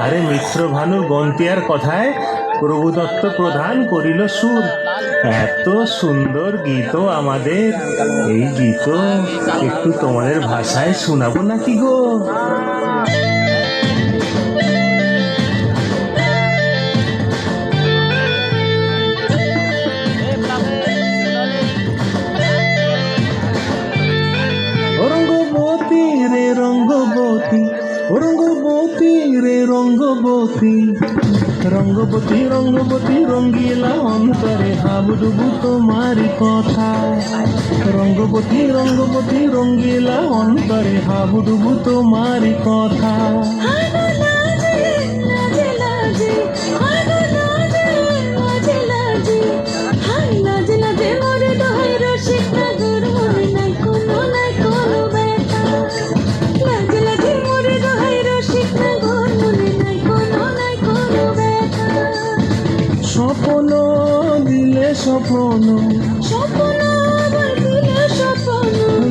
আরে মিত্র ভানু বন্তিয়ার কথায় প্রভুদত্ত প্রধান করিল সুর। এত সুন্দর গীত আমাদের, এই গীত একটু তোমাদের ভাষায় শোনাবো নাকি গো? রঙ্গবতী রে রঙ্গবতী, রঙ্গবতী রে রঙ্গবতী, রঙ্গবতী রঙ্গবতী রঙ্গিলা অন্তরে হাবুডুবু তোমারি কথা। রঙ্গবতী রঙ্গবতী রঙ্গিলা অন্তরে হাবুডুবু তোমারি কথা। স্বপ্ন দিলে স্বপ্ন,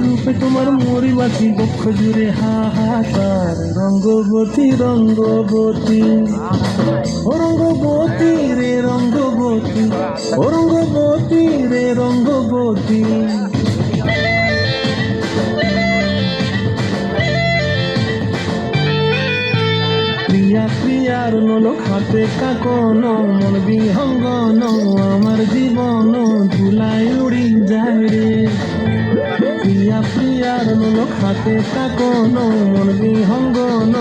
রূপে তোমার মরি বাঁচি বক্ষ জুড়ে হাহাকার। রঙ্গবতী রঙ্গবতী, ও রঙ্গবতী রে রঙ্গবতী, ও রঙ্গবতী রে রঙ্গবতী। প্রিয়া প্রিয়ার নলক হাতে কাকন, মন বিহঙ্গন আমার জীবন ধুলায় উড়ি যায় রে। প্রিয়া প্রিয়ার নলক হাতে কাকন, মন বিহঙ্গন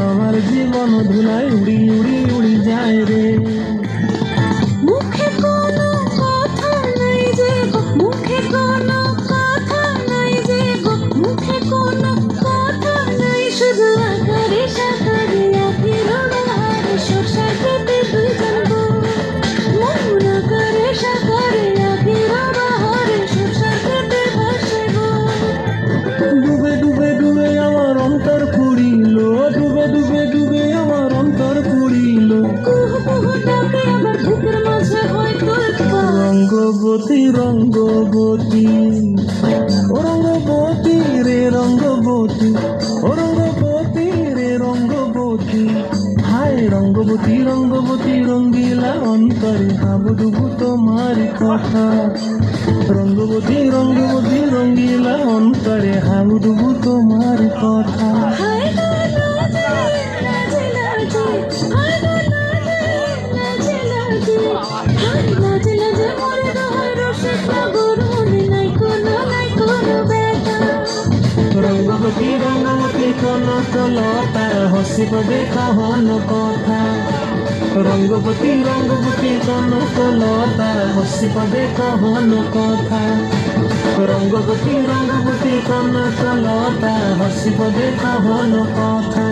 আমার জীবন ধুলায় উড়ি উড়ি উড়ি যায় রে। মুখে কোনো কথা নাই যে গো, মুখে কোনো কথা নাই যে গো, মুখে কোনো কথা নাই, শুধু আকারে সাকারে আখির বাহারে সরষার খেতে দুইজন গো। মন আকারে সাকারে আখির বাহারে সরষার খেতে ভাসে গো। ডুবে ডুবে ডুবে আমার অন্তর পুড়িল, ডুবে ডুবে ডুবে আমার অন্তর পুড়িল। কুহু কুহু ডাকে আমার বুকের মাঝে হয় তোর পা। রঙ্গবতী রঙ্গবতী, ও রঙ্গবতী রে রঙ্গবতী, ও রঙ্গবতী রে রঙ্গবতী। হায় রঙ্গবতী রঙ্গবতী রঙ্গিলা অন্তরে হাবুডুবু তোমার কথা। রঙ্গবতী রঙ্গবতী রঙ্গিলা অন্তরে হাবুডুবু তোমার কথা। হায় লাজে লাজে লাজে, হায় লাজে লাজে লাজে, হায় লাজে লাজে মরে রয় রসিক নগর, মনে নাই কোনো ব্যথা। রঙ্গবতী রঙ্গবতী কনকলতা হসিব দেখা হন কথা। রঙ্গবতী রঙ্গবতী কনকলতা হসিব দেখা হন কথা। রঙ্গবতী রঙ্গবতী কনকলতা হসিব দেখা হন কথা।